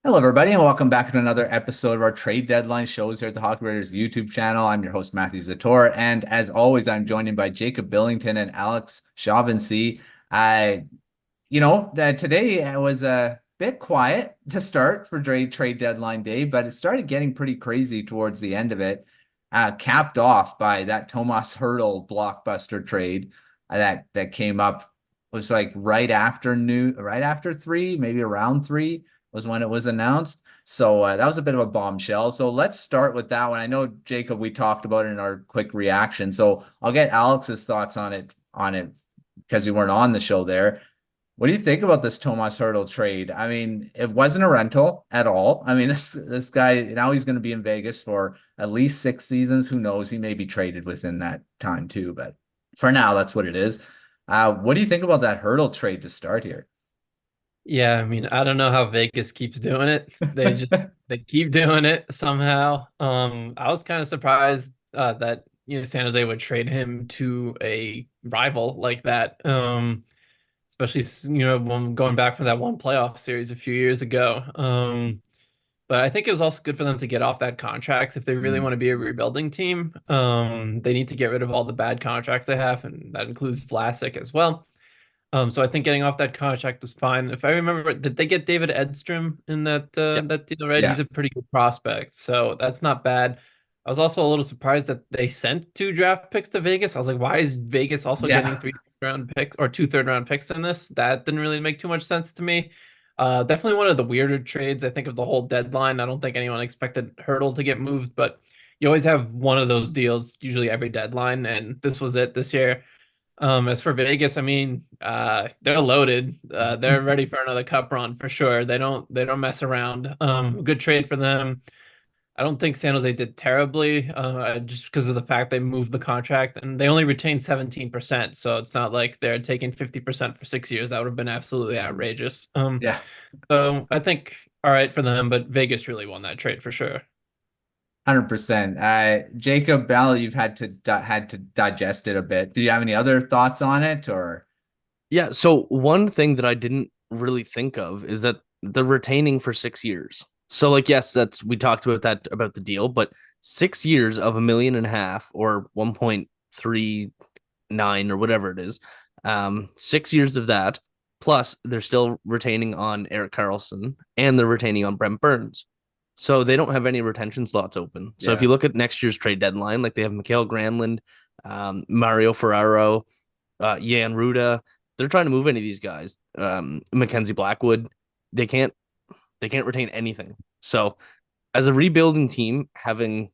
Hello, everybody, and welcome back to another episode of our trade deadline shows here at the Hockey Writers YouTube channel. I'm your host, Matthew Zator, and as always, I'm joined by Jacob Billington and Alex Chauvancy. I, today was a bit quiet to start for trade deadline day, but it started getting pretty crazy towards the end of it, capped off by that Tomas Hertl blockbuster trade that came up. It was like right after three, maybe around three was when it was announced. So that was a bit of a bombshell. So let's start with that one. I know, Jacob, we talked about it in our quick reaction. So I'll get Alex's thoughts on it because you weren't on the show there. What do you think about this Tomas Hertl trade? I mean, it wasn't a rental at all. I mean, this guy now he's going to be in Vegas for at least 6 seasons. Who knows? He may be traded within that time too, but for now, that's what it is. What do you think about that Hertl trade to start here? Yeah, I mean, I don't know how Vegas keeps doing it. They keep doing it somehow. I was kind of surprised that San Jose would trade him to a rival like that. Especially when going back from that one playoff series a few years ago. But I think it was also good for them to get off that contract if they really want to be a rebuilding team. They need to get rid of all the bad contracts they have, and that includes Vlasic as well. So I think getting off that contract was fine. If I remember, did they get David Edstrom in Yeah. that deal, right? He's Yeah. a pretty good prospect, so that's not bad. I was also a little surprised that they sent 2 draft picks to Vegas. I was like, why is Vegas also getting Yeah. 3 round picks or 2 third round picks in this? That didn't really make too much sense to me. Definitely one of the weirder trades, I think, of the whole deadline. I don't think anyone expected Hurdle to get moved, but you always have one of those deals, usually every deadline, and this was it this year. As for Vegas, I mean, they're loaded. They're ready for another cup run for sure. They don't mess around. Good trade for them. I don't think San Jose did terribly, just because of the fact they moved the contract and they only retained 17%. So it's not like they're taking 50% for 6 years. That would have been absolutely outrageous. Yeah. So I think all right for them, but Vegas really won that trade for sure. 100%. Jacob Bell, you've had to digest it a bit. Do you have any other thoughts on it or? Yeah, so one thing that I didn't really think of is that they're retaining for 6 years. So like yes, that's we talked about that about the deal, but 6 years of 1.5 million or 1.39 or whatever it is, 6 years of that, plus they're still retaining on Eric Carlson and they're retaining on Brent Burns. So they don't have any retention slots open. So if Yeah. you look at next year's trade deadline, like they have Mikhail Granlund, Mario Ferraro, Jan Ruda, they're trying to move any of these guys. Mackenzie Blackwood, they can't they can't retain anything. So as a rebuilding team, having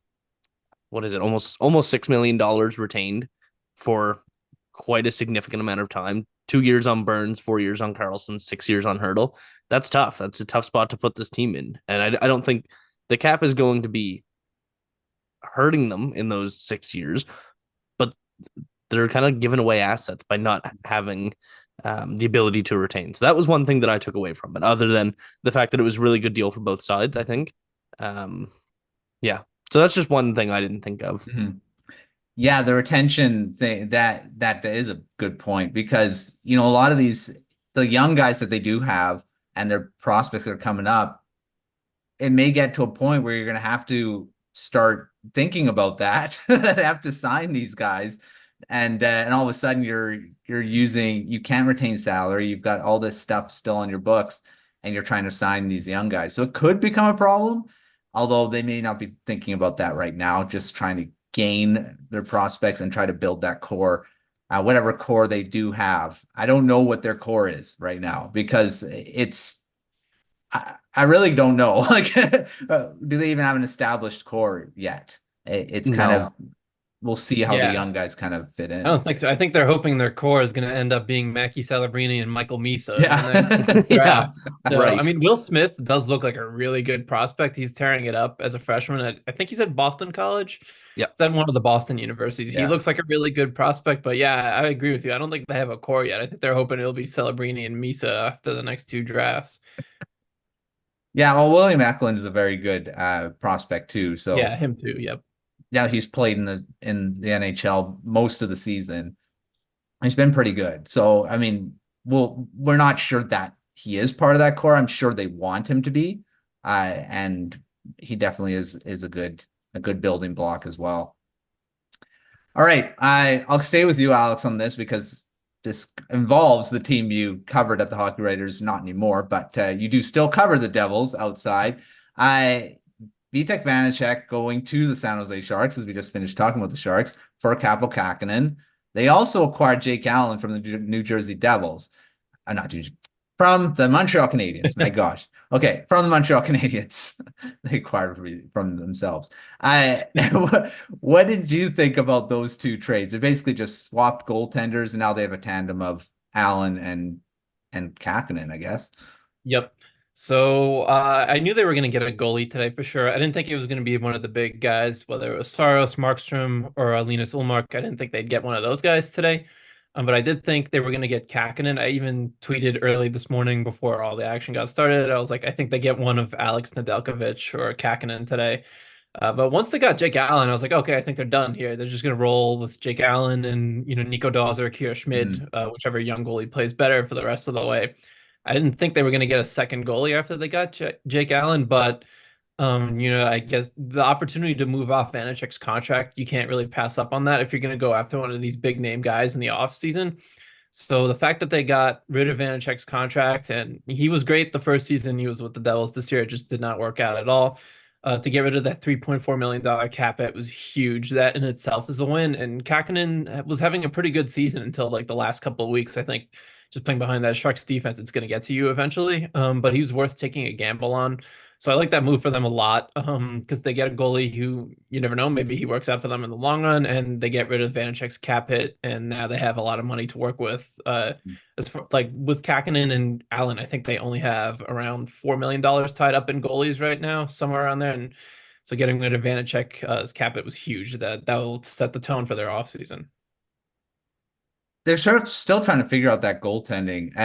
what is it, almost $6 million retained for quite a significant amount of time. 2 years on Burns, 4 years on Carlson, 6 years on Hertl. That's tough. That's a tough spot to put this team in. And I don't think the cap is going to be hurting them in those 6 years, but they're kind of giving away assets by not having the ability to retain. So that was one thing that I took away from it, other than the fact that it was a really good deal for both sides, I think. Um, yeah. So that's just one thing I didn't think of. Mhm. Yeah, the retention thing that is a good point because a lot of the young guys that they do have and their prospects that are coming up, it may get to a point where you're going to have to start thinking about that. Have to sign these guys, and all of a sudden you can't retain salary. You've got all this stuff still on your books, and you're trying to sign these young guys. So it could become a problem, although they may not be thinking about that right now. Just trying to gain their prospects and try to build that core. Whatever core they do have. I don't know what their core is right now because I really don't know. Like, do they even have an established core yet? It's kind No. of, we'll see how the Yeah. young guys kind of fit I in. don't think so. I think they're hoping their core is going to end up being Mackie Celebrini and Michael Misa in the next Yeah. Yeah. draft. So, I Right. mean, Will Smith does look like a really good prospect. He's tearing it up as a freshman at, I think he's at Boston College. Yeah. He's at one of the Boston universities. He Yeah. looks like a really good prospect, but yeah, I agree with you. I don't think they have a core yet. I think they're hoping it'll be Celebrini and Misa after the next 2 drafts. Yeah. Well, William Eklund is a very good prospect too. So Yeah, him too. Yep. yeah, he's played in the NHL most of the season. He's been pretty good. So I mean, we're not sure that he is part of that core. I'm sure they want him to be, And he definitely is a good building block as well. All right, I'll stay with you, Alex, on this because this involves the team you covered at the Hockey Writers, not anymore, but you do still cover the Devils outside. Vitek Vanecek going to the San Jose Sharks, as we just finished talking about the Sharks, for Kaapo Kahkonen. They also acquired Jake Allen from the New Jersey Devils. Not from the Montreal Canadiens. My gosh. Okay, from the Montreal Canadiens. They acquired from themselves. What did you think about those two trades? They basically just swapped goaltenders, and now they have a tandem of Allen and Kahkonen, I guess. Yep. So I knew they were going to get a goalie today for sure. I didn't think it was going to be one of the big guys, whether it was Saros, Markstrom, or Linus Ullmark. I didn't think they'd get one of those guys today. But I did think they were going to get Kahkonen. I even tweeted early this morning before all the action got started. I was like, I think they get one of Alex Nedeljkovic or Kahkonen today. But once they got Jake Allen, I was like, okay, I think they're done here. They're just going to roll with Jake Allen and, Nico Daws or Kira Schmid, whichever young goalie plays better for the rest of the way. I didn't think they were going to get a second goalie after they got Jake Allen, but I guess the opportunity to move off Vanecek's contract, you can't really pass up on that if you're going to go after one of these big name guys in the offseason. So the fact that they got rid of Vanecek's contract, and he was great the first season he was with the Devils, this year it just did not work out at all. To get rid of that $3.4 million cap hit was huge. That in itself is a win. And Kahkonen was having a pretty good season until like the last couple of weeks. I think just playing behind that Sharks defense, it's going to get to you eventually. But he's worth taking a gamble on. So I like that move for them a lot because they get a goalie who you never know. Maybe he works out for them in the long run, and they get rid of Vanecek's cap hit, and now they have a lot of money to work with. As for, like with Kahkonen and Allen, I think they only have around $4 million tied up in goalies right now, somewhere around there. And so getting rid of Vanecek's cap hit was huge. That will set the tone for their offseason. They're sort of still trying to figure out that goaltending.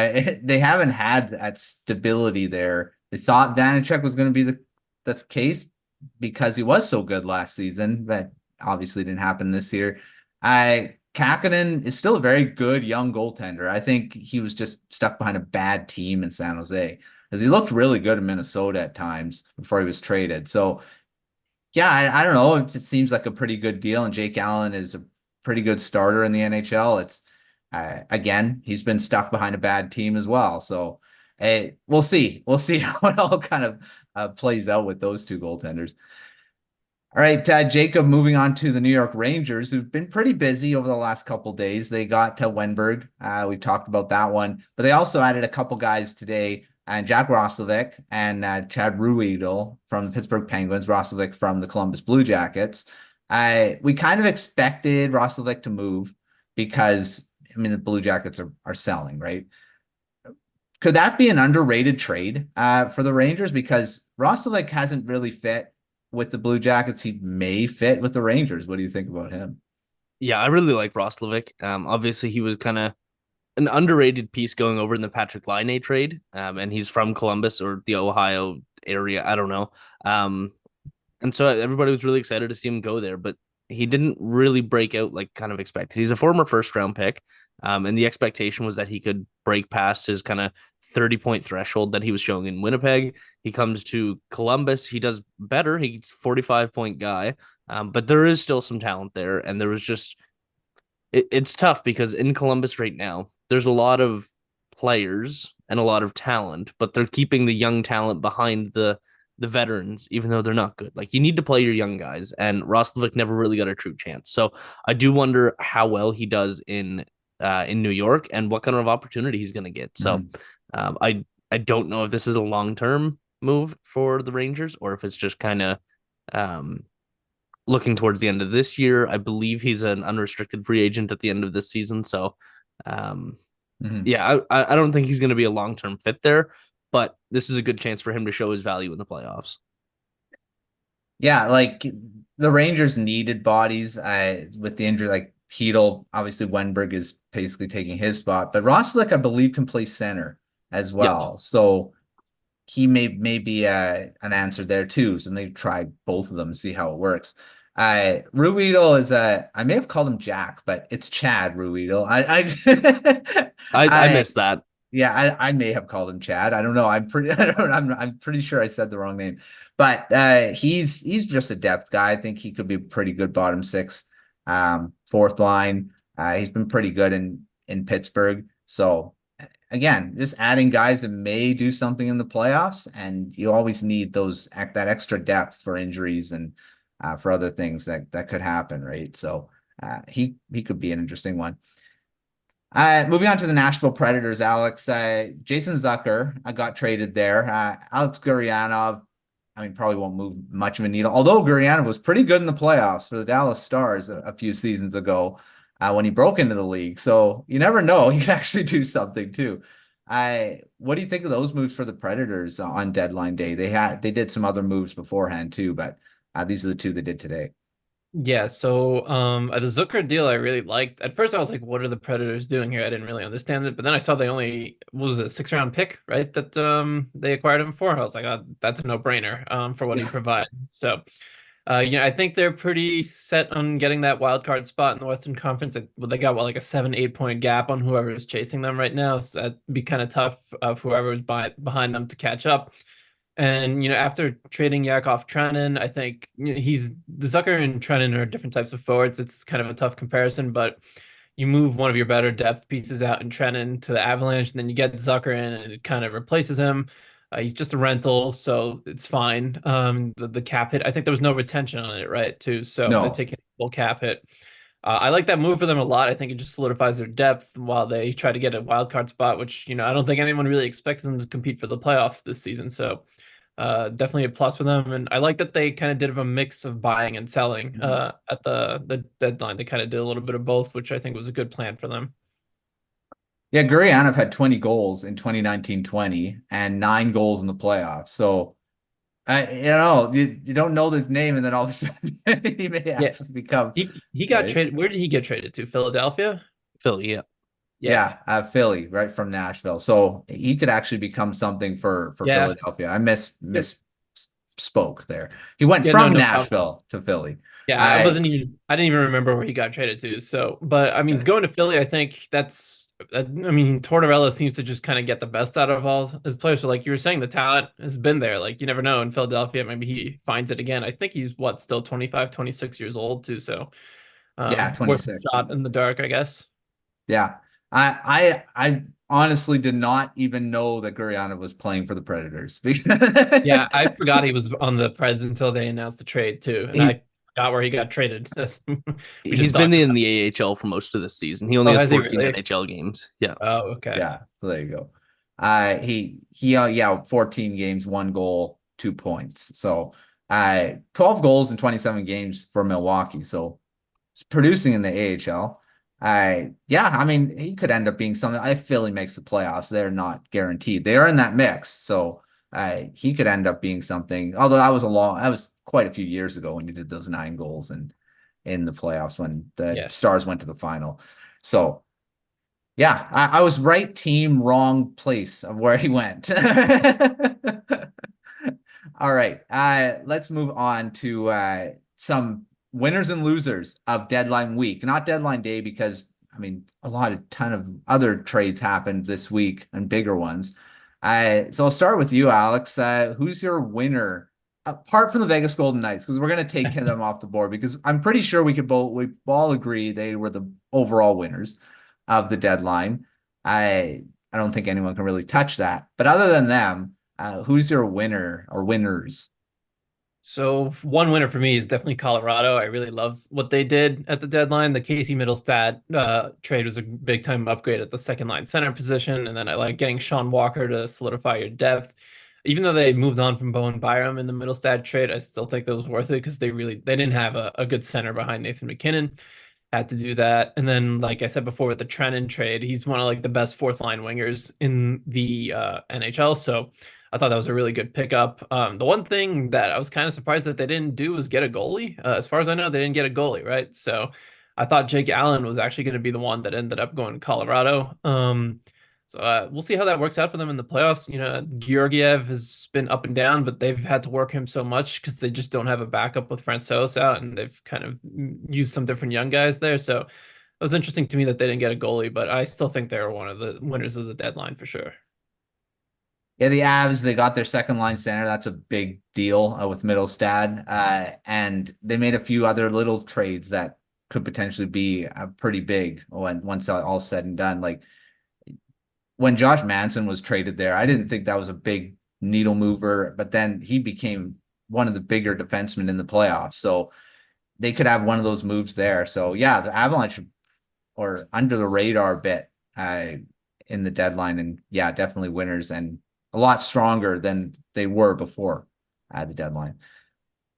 They haven't had that stability there. They thought Vanecek was going to be the case because he was so good last season, but obviously didn't happen this year. Kahkonen is still a very good young goaltender. I think he was just stuck behind a bad team in San Jose because he looked really good in Minnesota at times before he was traded. So, yeah, I don't know. It just seems like a pretty good deal, and Jake Allen is a pretty good starter in the NHL. It's again, he's been stuck behind a bad team as well. So we'll see. We'll see how it all kind of plays out with those two goaltenders. All right, Jacob, moving on to the New York Rangers, who've been pretty busy over the last couple of days. They got to Wenberg. We talked about that one. But they also added a couple guys today, Jack Roslovic and Chad Ruhwedel from the Pittsburgh Penguins, Roslovic from the Columbus Blue Jackets. We kind of expected Roslovic to move because the Blue Jackets are selling, right? Could that be an underrated trade for the Rangers? Because Roslovic hasn't really fit with the Blue Jackets. He may fit with the Rangers. What do you think about him? Yeah, I really like Roslovic. Obviously, he was kind of an underrated piece going over in the Patrick Laine trade, and he's from Columbus or the Ohio area. I don't know. And so everybody was really excited to see him go there, but he didn't really break out like kind of expected. He's a former first-round pick, and the expectation was that he could break past his kind of 30-point threshold that he was showing in Winnipeg. He comes to Columbus. He does better. He's a 45-point guy, but there is still some talent there, and there was just it's tough because in Columbus right now, there's a lot of players and a lot of talent, but they're keeping the young talent behind the veterans, even though they're not good. Like, you need to play your young guys, and Roslovic never really got a true chance. So I do wonder how well he does in New York and what kind of opportunity he's going to get. So I don't know if this is a long-term move for the Rangers or if it's just kind of looking towards the end of this year. I believe he's an unrestricted free agent at the end of this season. So yeah, I don't think he's going to be a long-term fit there, but this is a good chance for him to show his value in the playoffs. Yeah, like the Rangers needed bodies with the injury, like Hertl. Obviously, Wenberg is basically taking his spot, but Roslovic, I believe, can play center as well. Yep. So he may be an answer there too. So maybe try both of them and see how it works. Ruhwedel is I may have called him Jack, but it's Chad Ruhwedel. I missed that. Yeah, I may have called him Chad. I don't know. I'm pretty sure I said the wrong name. But he's just a depth guy. I think he could be pretty good bottom six, fourth line. He's been pretty good in Pittsburgh. So again, just adding guys that may do something in the playoffs, and you always need that extra depth for injuries and for other things that could happen, right? So he could be an interesting one. Moving on to the Nashville Predators, Alex. Jason Zucker got traded there. Alex Gurianov, I mean, probably won't move much of a needle. Although Gurianov was pretty good in the playoffs for the Dallas Stars a few seasons ago when he broke into the league. So you never know; he could actually do something too. What do you think of those moves for the Predators on deadline day? They did some other moves beforehand too, but these are the two they did today. Yeah, so the Zucker deal I really liked. At first I was like, what are the Predators doing here? I didn't really understand it, but then I saw they only was a 6th-round pick, right? That they acquired him for. I was like, oh, that's a no-brainer for what he provides. So I think they're pretty set on getting that wild card spot in the Western Conference. They got like a 7-8 point gap on whoever is chasing them right now. So that'd be kind of tough of whoever is behind them to catch up. And after trading Yakov Trenin, I think he's the Zucker and Trenin are different types of forwards. It's kind of a tough comparison, but you move one of your better depth pieces out in Trenin to the Avalanche, and then you get Zucker in, and it kind of replaces him. He's just a rental, so it's fine. The cap hit, I think there was no retention on it, right? Too, so No. they take a full cap hit. I like that move for them a lot. I think it just solidifies their depth while they try to get a wild card spot, which I don't think anyone really expected them to compete for the playoffs this season. So definitely a plus for them. And I like that they kind of did a mix of buying and selling at the deadline. They kind of did a little bit of both, which I think was a good plan for them. Yeah, Gurianov had 20 goals in 2019-20 and 9 goals in the playoffs. So, you don't know this name, and then all of a sudden he may actually become. He got traded. Where did he get traded to? Philadelphia? Philly, yeah. Yeah, Philly, right from Nashville. So he could actually become something for Philadelphia. I misspoke there. He went from Nashville to Philly. Yeah, I didn't even remember where he got traded to. So, but I mean, going to Philly, I think Tortorella seems to just kind of get the best out of all his players. So like you were saying, the talent has been there. Like you never know in Philadelphia, maybe he finds it again. I think he's still 25, 26 years old too. So yeah, 26. Shot in the dark, I guess. Yeah. I honestly did not even know that Gurianov was playing for the Predators. Yeah, I forgot he was on the Preds until they announced the trade too, and I forgot where he got traded. He's been in the AHL for most of the season. He only has 14 NHL games. Yeah. Oh, okay. Yeah, so there you go. He 14 games, 1 goal, 2 points. So 12 goals in 27 games for Milwaukee. So he's producing in the AHL. I mean, he could end up being something. If Philly makes the playoffs, they're not guaranteed. They are in that mix, so he could end up being something. Although that was quite a few years ago when he did those 9 goals in the playoffs when the Stars went to the final. So, yeah, I was right team, wrong place of where he went. All right, let's move on to some winners and losers of deadline week, not deadline day, because I mean, ton of other trades happened this week and bigger ones. So I'll start with you, Alex. Who's your winner apart from the Vegas Golden Knights? Because we're going to take them off the board because I'm pretty sure we all agree they were the overall winners of the deadline. I don't think anyone can really touch that. But other than them, who's your winner or winners? So one winner for me is definitely Colorado. I really love what they did at the deadline. The Casey Middlestat trade was a big time upgrade at the second line center position. And then I like getting Sean Walker to solidify your depth. Even though they moved on from Bowen Byram in the Middlestat trade, I still think that was worth it because they didn't have a good center behind Nathan McKinnon. Had to do that. And then, like I said before, with the Trenin trade, he's one of like the best fourth line wingers in the NHL. So I thought that was a really good pickup. The one thing that I was kind of surprised that they didn't do was get a goalie. As far as I know, they didn't get a goalie, right? So I thought Jake Allen was actually going to be the one that ended up going to Colorado. So we'll see how that works out for them in the playoffs. Georgiev has been up and down, but they've had to work him so much because they just don't have a backup with Francouz out, and they've kind of used some different young guys there. So was interesting to me that they didn't get a goalie, but I still think they're one of the winners of the deadline for sure. Yeah, the Avs, they got their second line center. That's a big deal with Middlestad. And they made a few other little trades that could potentially be pretty big once all's said and done. Like when Josh Manson was traded there, I didn't think that was a big needle mover, but then he became one of the bigger defensemen in the playoffs. So they could have one of those moves there. So yeah, the Avalanche or under the radar bit in the deadline, and yeah, definitely winners and a lot stronger than they were before the deadline.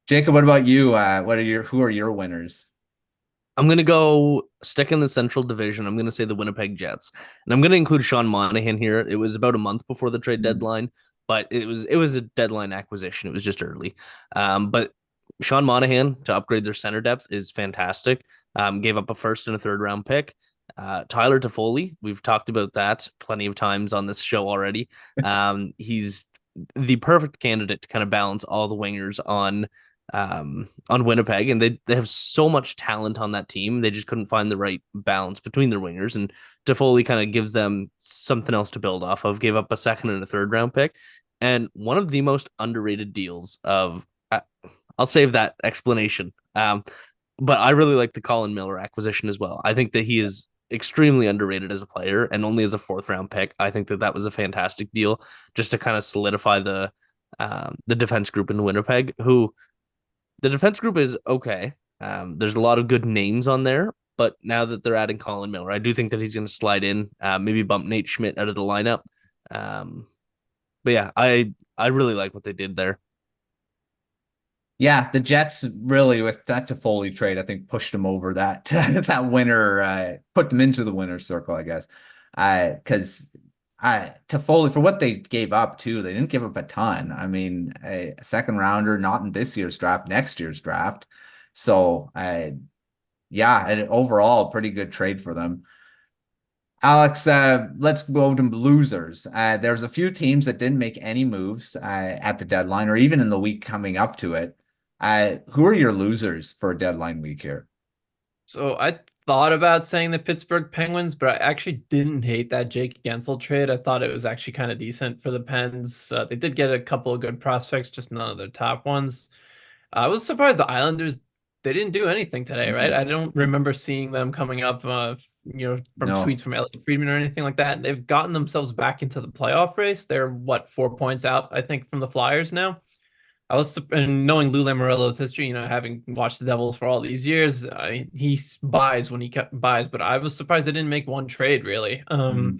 Jacob, what about you? Who are your winners? I'm going to go stick in the Central Division. I'm going to say the Winnipeg Jets. And I'm going to include Sean Monahan here. It was about a month before the trade deadline, but it was a deadline acquisition. It was just early. But Sean Monahan to upgrade their center depth is fantastic. Gave up a first and a third round pick. Tyler Toffoli, we've talked about that plenty of times on this show already. He's the perfect candidate to kind of balance all the wingers on Winnipeg, and they have so much talent on that team. They just couldn't find the right balance between their wingers, and Toffoli kind of gives them something else to build off of. Gave up a second and a third round pick, and one of the most underrated deals of I'll save that explanation. But I really like the Colin Miller acquisition as well. I think that he is extremely underrated as a player, and only as a fourth round pick. I think that was a fantastic deal just to kind of solidify the defense group in Winnipeg, who the defense group is okay. There's a lot of good names on there, but now that they're adding Colin Miller, I do think that he's going to slide in, maybe bump Nate Schmidt out of the lineup. But yeah, I really like what they did there. Yeah, the Jets really, with that Toffoli trade, I think pushed them over that that winner, put them into the winner's circle, I guess. Because Toffoli, for what they gave up too, they didn't give up a ton. I mean, a second rounder, not in this year's draft, next year's draft. So, yeah, overall, pretty good trade for them. Alex, let's go to losers. There's a few teams that didn't make any moves at the deadline or even in the week coming up to it. Who are your losers for deadline week here? So I thought about saying the Pittsburgh Penguins, but I actually didn't hate that Jake Gensel trade. I thought it was actually kind of decent for the Pens. They did get a couple of good prospects, just none of their top ones. I was surprised the Islanders, they didn't do anything today, right? I don't remember seeing them coming up, from tweets from Elliot Friedman or anything like that. They've gotten themselves back into the playoff race. They're 4 points out, I think, from the Flyers now. And knowing Lou Lamoriello's history, having watched the Devils for all these years, he buys when he buys, but I was surprised they didn't make one trade, really. I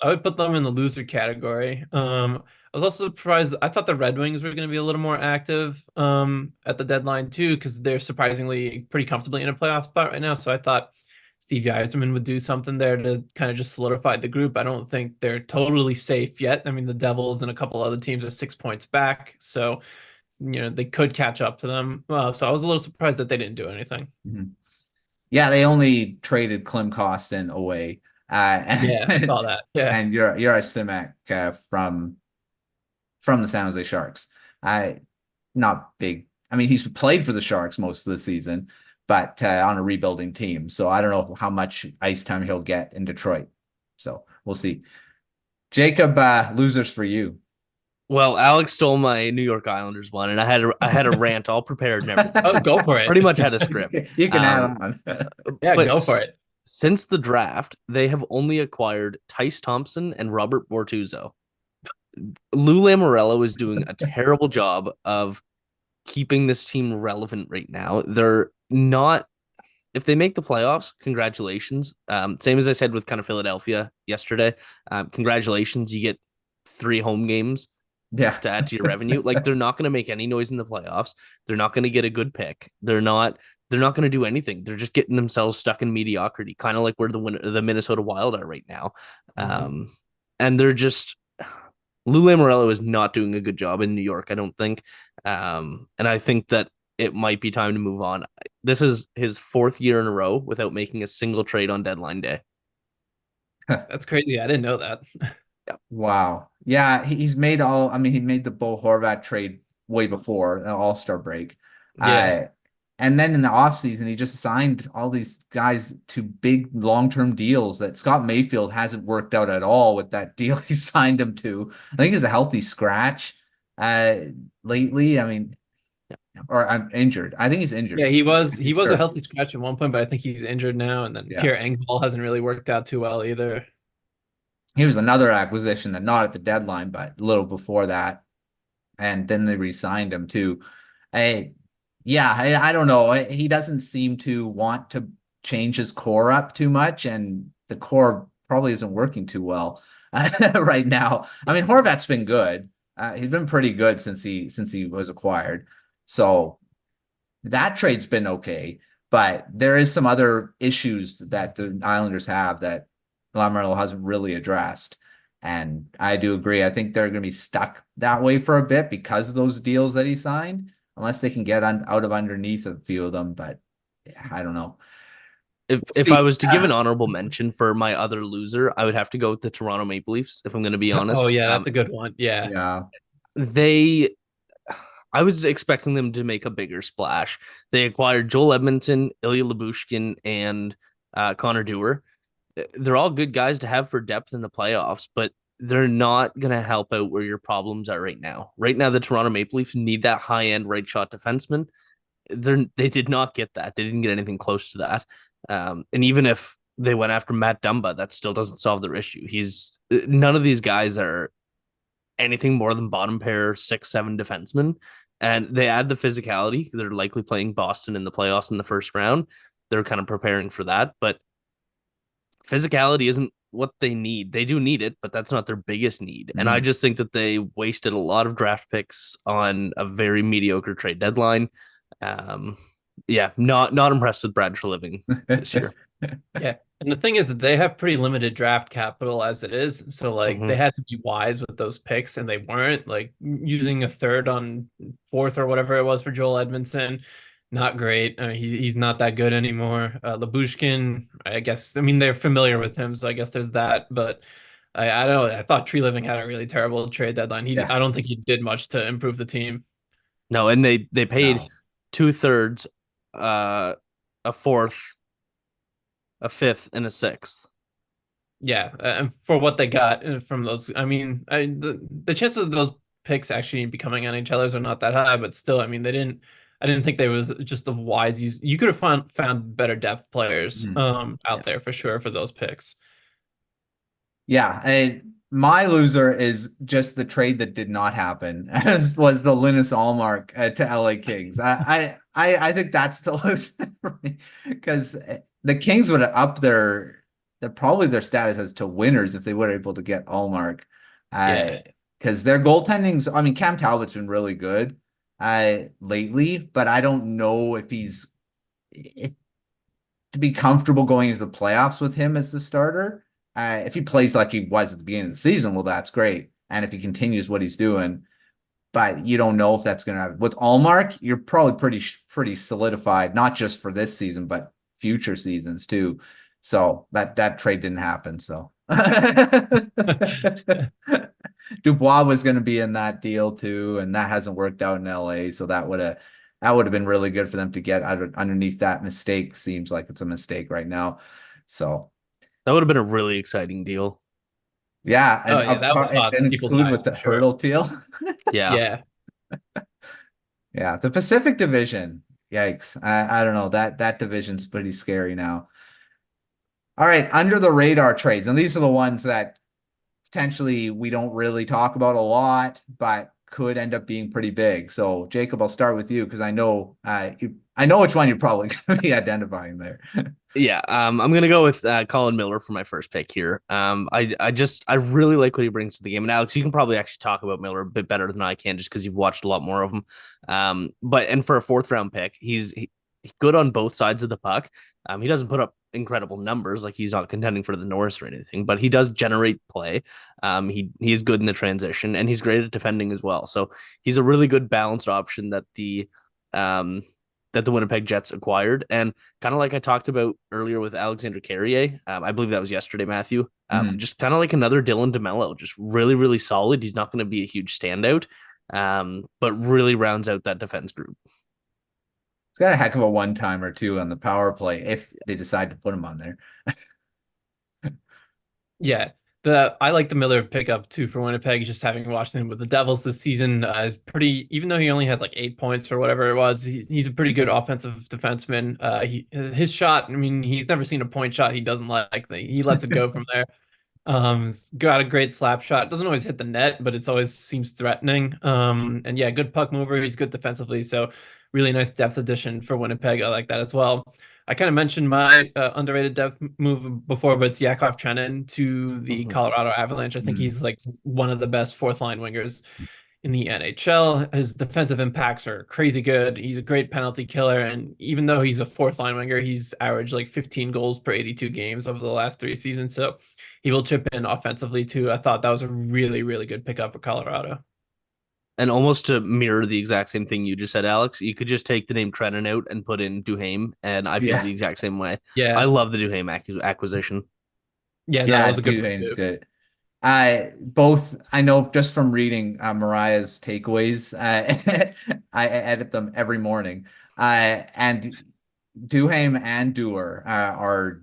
would put them in the loser category. I was also surprised. I thought the Red Wings were going to be a little more active at the deadline too, because they're surprisingly pretty comfortably in a playoff spot right now. So I thought Stevie Yzerman would do something there to kind of just solidify the group. I don't think they're totally safe yet. I mean, the Devils and a couple other teams are 6 points back, so they could catch up to them. So I was a little surprised that they didn't do anything. Yeah, they only traded Klim Kostin away. Yeah, I saw that. Yeah, and you're a Simek from the San Jose Sharks. Not big. I mean, he's played for the Sharks most of the season, but on a rebuilding team. So I don't know how much ice time he'll get in Detroit. So we'll see. Jacob, losers for you. Well, Alex stole my New York Islanders one, and I had a rant all prepared and everything. Oh, go for it. Pretty much had a script. You can add on. Yeah, go for it. Since the draft, they have only acquired Tice Thompson and Robert Bortuzzo. Lou Lamoriello is doing a terrible job of keeping this team relevant right now. They're not. If they make the playoffs, congratulations. Same as I said with kind of Philadelphia yesterday. Congratulations, you get 3 home games. To add to your revenue. Like, they're not going to make any noise in the playoffs. They're not going to get a good pick. They're not going to do anything. They're just getting themselves stuck in mediocrity, kind of like where the Minnesota Wild are right now. And they're just Lou Lamoriello is not doing a good job in New York, I don't think. And I think that it might be time to move on. This is his 4th year in a row without making a single trade on deadline day. That's crazy. I didn't know that. Wow. Yeah, he made the Bo Horvat trade way before the All-Star break. Yeah. And then in the offseason, he just signed all these guys to big long-term deals that Scott Mayfield hasn't worked out at all with that deal he signed him to. I think he's a healthy scratch lately. I mean, or I'm injured. I think he's injured. Yeah, he was a started. healthy scratch at one point, but I think he's injured now. And then Pierre Engvall hasn't really worked out too well either. He was another acquisition that not at the deadline, but a little before that. And then they re-signed him too. I don't know. He doesn't seem to want to change his core up too much, and the core probably isn't working too well right now. I mean, Horvat's been good. He's been pretty good since he was acquired. So that trade's been okay, but there is some other issues that the Islanders have that Lamoriello hasn't really addressed. And I do agree. I think they're going to be stuck that way for a bit because of those deals that he signed, unless they can get out of underneath a few of them. But yeah, I don't know. If I was to give an honorable mention for my other loser, I would have to go with the Toronto Maple Leafs, if I'm going to be honest. Oh, yeah, that's a good one. Yeah. I was expecting them to make a bigger splash. They acquired Joel Edmonton, Ilya Lyubushkin, and Connor Dewar. They're all good guys to have for depth in the playoffs, but they're not going to help out where your problems are right now. Right now, the Toronto Maple Leafs need that high-end right shot defenseman. They did not get that. They didn't get anything close to that. And even if they went after Matt Dumba, that still doesn't solve their issue. None of these guys are anything more than bottom pair 6-7 defensemen. And they add the physicality. They're likely playing Boston in the playoffs in the first round. They're kind of preparing for that, but physicality isn't what they need. They do need it, but that's not their biggest need. And I just think that they wasted a lot of draft picks on a very mediocre trade deadline. Not impressed with Brad Treliving this year. Yeah. And the thing is that they have pretty limited draft capital as it is. So they had to be wise with those picks, and they weren't. Like using a third on fourth or whatever it was for Joel Edmondson. Not great. I mean, he's not that good anymore. Lyubushkin, I guess. I mean, they're familiar with him, so I guess there's that. But I don't know. I thought Treliving had a really terrible trade deadline. I don't think he did much to improve the team. No, and they paid 2/3, a fourth, a fifth, and a sixth. Yeah, and for what they got from those, I mean, the chances of those picks actually becoming NHLers are not that high, but still, I mean, I didn't think there was just a wise use. You could have found better depth players out there for sure for those picks. Yeah, my loser is just the trade that did not happen, as was the Linus Ullmark to LA Kings. I think that's the loser for me, because the Kings would have upped their status as to winners if they were able to get Ullmark. Because their goaltending's, I mean, Cam Talbot's been really good lately, but I don't know if to be comfortable going into the playoffs with him as the starter. If he plays like he was at the beginning of the season, well, that's great. And if he continues what he's doing, but you don't know if that's going to happen. With Ullmark, you're probably pretty solidified, not just for this season, but future seasons too. So that trade didn't happen. So Dubois was going to be in that deal too, and that hasn't worked out in LA. So that would have been really good for them to get underneath that mistake. Seems like it's a mistake right now. So that would have been a really exciting deal. Yeah, and include with the Hertl deal. Yeah. Yeah, the Pacific Division. Yikes. I don't know. That division's pretty scary now. All right, under the radar trades. And these are the ones that potentially we don't really talk about a lot, but could end up being pretty big. So, Jacob, I'll start with you because I know which one you're probably going to be identifying there. Yeah, I'm going to go with Colin Miller for my first pick here. I really like what he brings to the game. And Alex, you can probably actually talk about Miller a bit better than I can just because you've watched a lot more of him. And for a fourth round pick, he's good on both sides of the puck. He doesn't put up incredible numbers, like he's not contending for the Norris or anything, but he does generate play. He is good in the transition, and he's great at defending as well. So he's a really good balanced option that the Winnipeg Jets acquired. And kind of like I talked about earlier with Alexander Carrier, I believe that was yesterday, Matthew, just kind of like another Dylan DeMello, just really, really solid. He's not going to be a huge standout, but really rounds out that defense group. got a heck of a one-timer too on the power play if they decide to put him on there. Yeah. I like the Miller pickup too for Winnipeg. Just having watched him with the Devils this season is pretty. Even though he only had like 8 points or whatever it was, he's a pretty good offensive defenseman. His shot. I mean, he's never seen a point shot he doesn't like. He lets it go from there. He's got a great slap shot. Doesn't always hit the net, but it's always seems threatening. And yeah, good puck mover. He's good defensively. So really nice depth addition for Winnipeg. I like that as well. I kind of mentioned my underrated depth move before, but it's Yakov Trenin to the Colorado Avalanche. I think he's like one of the best fourth line wingers in the NHL. His defensive impacts are crazy good. He's a great penalty killer. And even though he's a fourth line winger, he's averaged like 15 goals per 82 games over the last 3 seasons. So he will chip in offensively too. I thought that was a really, really good pickup for Colorado. And almost to mirror the exact same thing you just said, Alex, you could just take the name Trennan out and put in Duhaime, and I feel the exact same way. Yeah. I love the Duhaime acquisition. Yeah, that was a good Duhaime's good. I know just from reading Mariah's takeaways, I edit them every morning. And Duhaime and Dewar are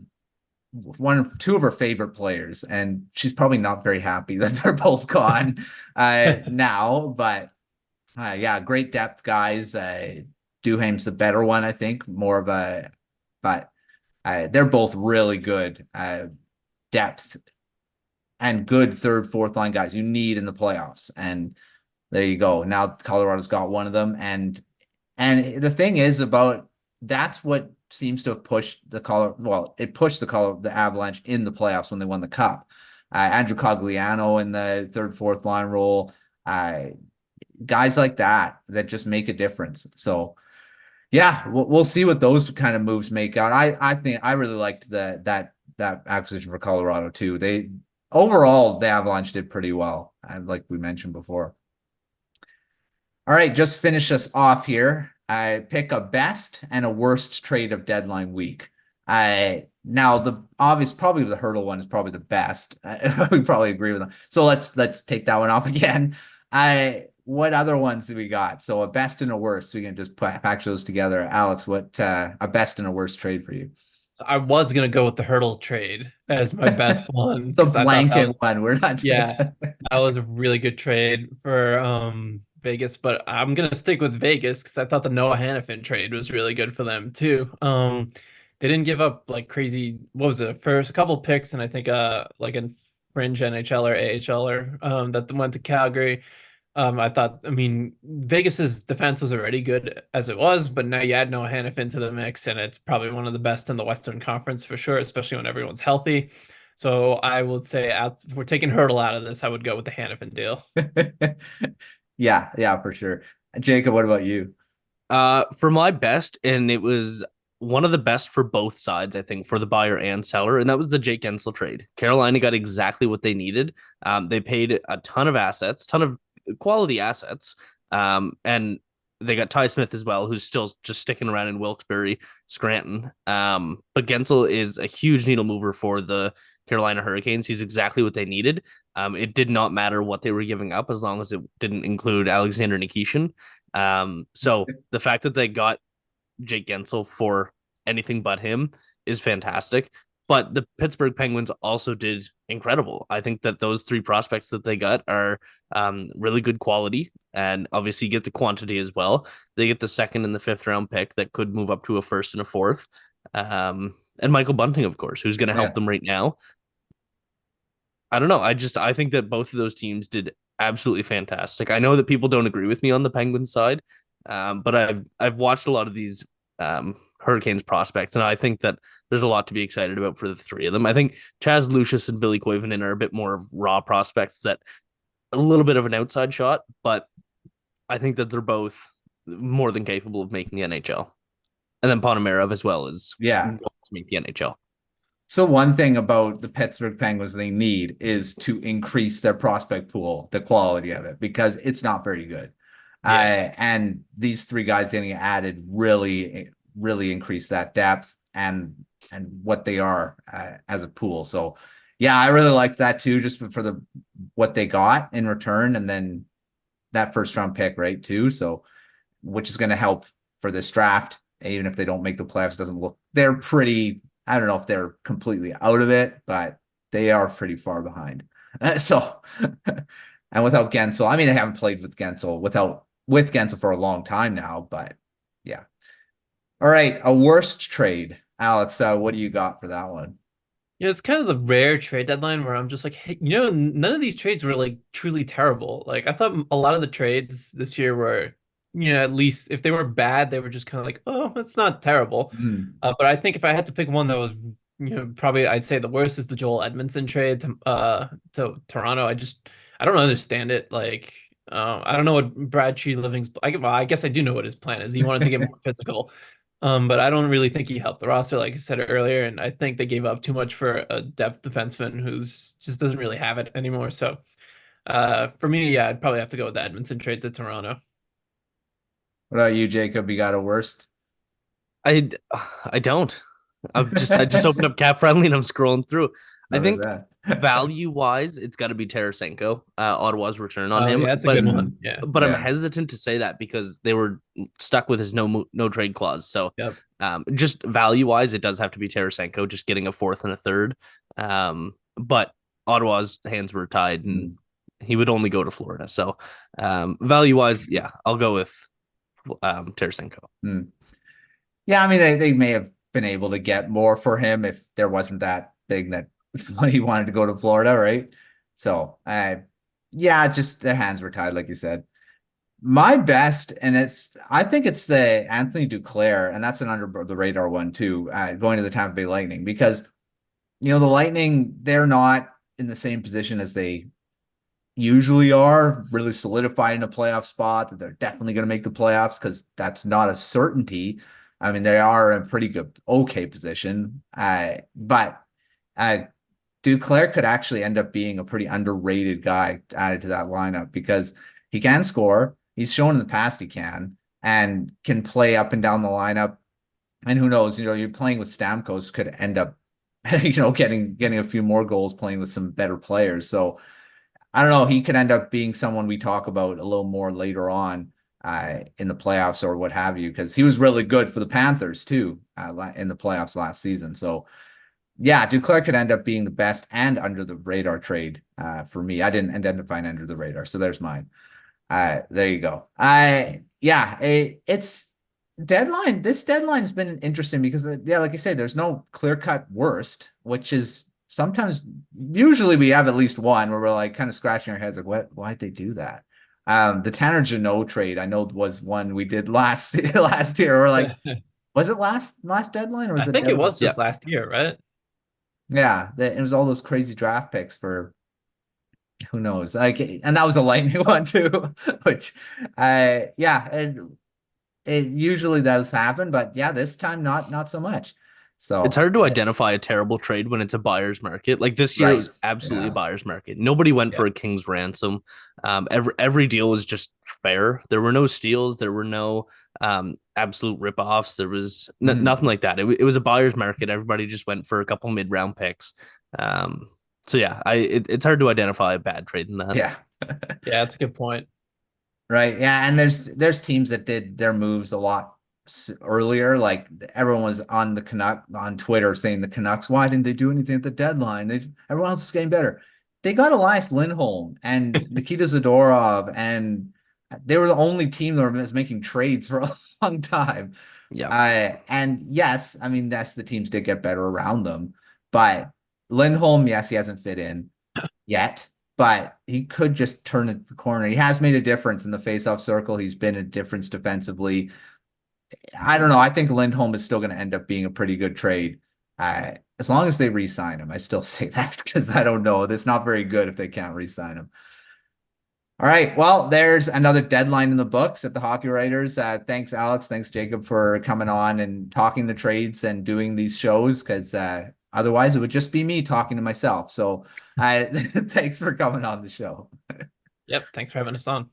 two of her favorite players, and she's probably not very happy that they're both gone now. But yeah, great depth guys. Duhaime's the better one, I think, more of a, but they're both really good depth and good third, fourth line guys you need in the playoffs. And there you go. Now Colorado's got one of them, and the thing is about that's what seems to have pushed it pushed the Avalanche in the playoffs when they won the cup. Andrew Cogliano in the third, fourth line role, guys like that just make a difference. So yeah, we'll see what those kind of moves make out. I think I really liked that acquisition for Colorado too. Overall, the Avalanche did pretty well, like we mentioned before. All right, just finish us off here. I pick a best and a worst trade of deadline week. Now the obvious, probably the Hertl one is probably the best. We probably agree with them. So let's take that one off again. What other ones do we got? So a best and a worst. We can just patch those together. Alex, what a best and a worst trade for you? So I was gonna go with the Hertl trade as my best one. It's a blanket one. We're not. Yeah, that was a really good trade for Vegas, but I'm gonna stick with Vegas because I thought the Noah Hannafin trade was really good for them too. They didn't give up like crazy. What was it? First, a couple picks, and I think like a fringe NHL or AHL that went to Calgary. I mean, Vegas's defense was already good as it was, but now you add Noah Hannafin to the mix, and it's probably one of the best in the Western Conference for sure, especially when everyone's healthy. So I would say we're taking Hertl out of this. I would go with the Hannafin deal. Yeah, for sure. Jacob, what about you? For my best, and it was one of the best for both sides, I think, for the buyer and seller, and that was the Jake Guentzel trade. Carolina got exactly what they needed. They paid a ton of assets, ton of quality assets, and they got Ty Smith as well, who's still just sticking around in Wilkes-Barre, Scranton. But Guentzel is a huge needle mover for the Carolina Hurricanes. He's exactly what they needed. It did not matter what they were giving up as long as it didn't include Alexander Nikishin. So the fact that they got Jake Guentzel for anything but him is fantastic. But the Pittsburgh Penguins also did incredible. I think that those three prospects that they got are really good quality, and obviously get the quantity as well. They get the second and the fifth round pick that could move up to a first and a fourth. And Michael Bunting, of course, who's going to help them right now. I don't know. I think that both of those teams did absolutely fantastic. I know that people don't agree with me on the Penguins side, but I've watched a lot of these Hurricanes prospects, and I think that there's a lot to be excited about for the three of them. I think Chaz Lucius and Billy Koivunen are a bit more of raw prospects that a little bit of an outside shot, but I think that they're both more than capable of making the NHL. And then Ponomarev as well is going to make the NHL. So one thing about the Pittsburgh Penguins they need is to increase their prospect pool, the quality of it, because it's not very good. And these three guys getting added really increase that depth and what they are as a pool. So yeah, I really like that too, just for what they got in return, and then that first round pick, right, too. So which is going to help for this draft. even if they don't make the playoffs, doesn't look, they're pretty, I don't know if they're completely out of it, but they are pretty far behind. So, and without Gensel, I mean, they haven't played with Gensel with Gensel for a long time now, but yeah. All right, a worst trade, Alex. What do you got for that one? It's kind of the rare trade deadline where I'm just like, hey, none of these trades were like truly terrible. Like I thought a lot of the trades this year were, at least if they were bad, they were just kind of like, oh, it's not terrible. Mm. But I think if I had to pick one that was, probably I'd say the worst is the Joel Edmondson trade to Toronto. I don't understand it. Like, I don't know what Brad Treliving's. I guess I do know what his plan is. He wanted to get more physical. But I don't really think he helped the roster, like I said earlier, and I think they gave up too much for a depth defenseman who's just doesn't really have it anymore. So, for me, yeah, I'd probably have to go with the Edmondson trade to Toronto. What about you, Jacob? You got a worst? I don't. I just opened up Cap Friendly and I'm scrolling through. I think value wise, it's got to be Tarasenko, Ottawa's return on him. Yeah, that's a good one. Yeah, but I'm hesitant to say that because they were stuck with his no trade clause. So, just value wise, it does have to be Tarasenko, just getting a fourth and a third. But Ottawa's hands were tied and he would only go to Florida. So, value wise, yeah, I'll go with Tarasenko. Yeah, I mean, they may have been able to get more for him if there wasn't that thing that he wanted to go to Florida, right? So, yeah, just their hands were tied, like you said. My best, and I think it's the Anthony Duclair, and that's an under the radar one too, going to the Tampa Bay Lightning, because, the Lightning, they're not in the same position as they usually are, really solidified in a playoff spot, that they're definitely going to make the playoffs, because that's not a certainty. I mean, they are in a pretty good, okay position. But Duclair could actually end up being a pretty underrated guy added to that lineup because he can score. He's shown in the past he can, and can play up and down the lineup. And who knows, you're playing with Stamkos, could end up, getting a few more goals playing with some better players. So I don't know. He could end up being someone we talk about a little more later on in the playoffs or what have you, because he was really good for the Panthers too in the playoffs last season. So yeah, Duclair could end up being the best and under the radar trade for me. I didn't identify an under the radar, so there's mine. There you go. It's deadline. This deadline has been interesting because like you say, there's no clear cut worst, which is sometimes, usually we have at least one where we're like kind of scratching our heads like, why'd they do that? The Tanner Jeannot trade, I know, was one we did last year. Or like, was it last deadline? Or was I think it was just last year, right? Yeah, it was all those crazy draft picks for who knows. Like, and that was a Lightning one too, which, it usually does happen, but yeah, this time not so much. So it's hard to identify a terrible trade when it's a buyer's market. Like this year, it was absolutely a buyer's market. Nobody went for a king's ransom. Every deal was just fair. There were no steals. There were no absolute ripoffs. There was nothing like that. It was a buyer's market. Everybody just went for a couple mid-round picks. So yeah, it's hard to identify a bad trade in that. Yeah, yeah, that's a good point. Right. Yeah, and there's teams that did their moves a lot earlier. Like everyone was on the Canuck on Twitter saying the Canucks, why didn't they do anything at the deadline? Everyone else is getting better. They got Elias Lindholm and Nikita Zadorov, and they were the only team that was making trades for a long time. Yeah. And yes, I mean, the teams did get better around them, but Lindholm, yes, he hasn't fit in yet, but he could just turn it the corner. He has made a difference in the faceoff circle. He's been a difference defensively. I don't know. I think Lindholm is still going to end up being a pretty good trade. As long as they re-sign him. I still say that because I don't know. It's not very good if they can't re-sign him. All right. Well, there's another deadline in the books at the Hockey Writers. Thanks, Alex. Thanks, Jacob, for coming on and talking the trades and doing these shows, because otherwise it would just be me talking to myself. So thanks for coming on the show. Yep. Thanks for having us on.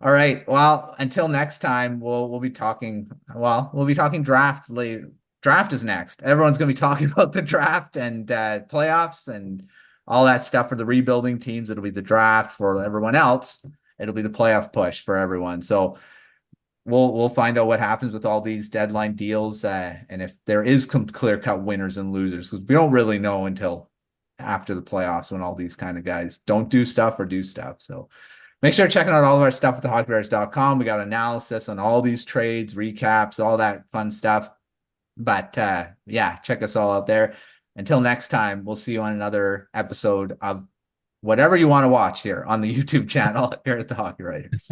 All right. Well, until next time, we'll be talking. Well, we'll be talking draft later. Draft is next. Everyone's going to be talking about the draft and playoffs and all that stuff for the rebuilding teams. It'll be the draft for everyone else. It'll be the playoff push for everyone. So we'll find out what happens with all these deadline deals, and if there is clear-cut winners and losers, because we don't really know until after the playoffs when all these kind of guys don't do stuff or do stuff. So make sure to check out all of our stuff at thehockeybears.com. We got analysis on all these trades, recaps, all that fun stuff. But yeah, check us all out there. Until next time, we'll see you on another episode of whatever you want to watch here on the YouTube channel here at the Hockey Writers.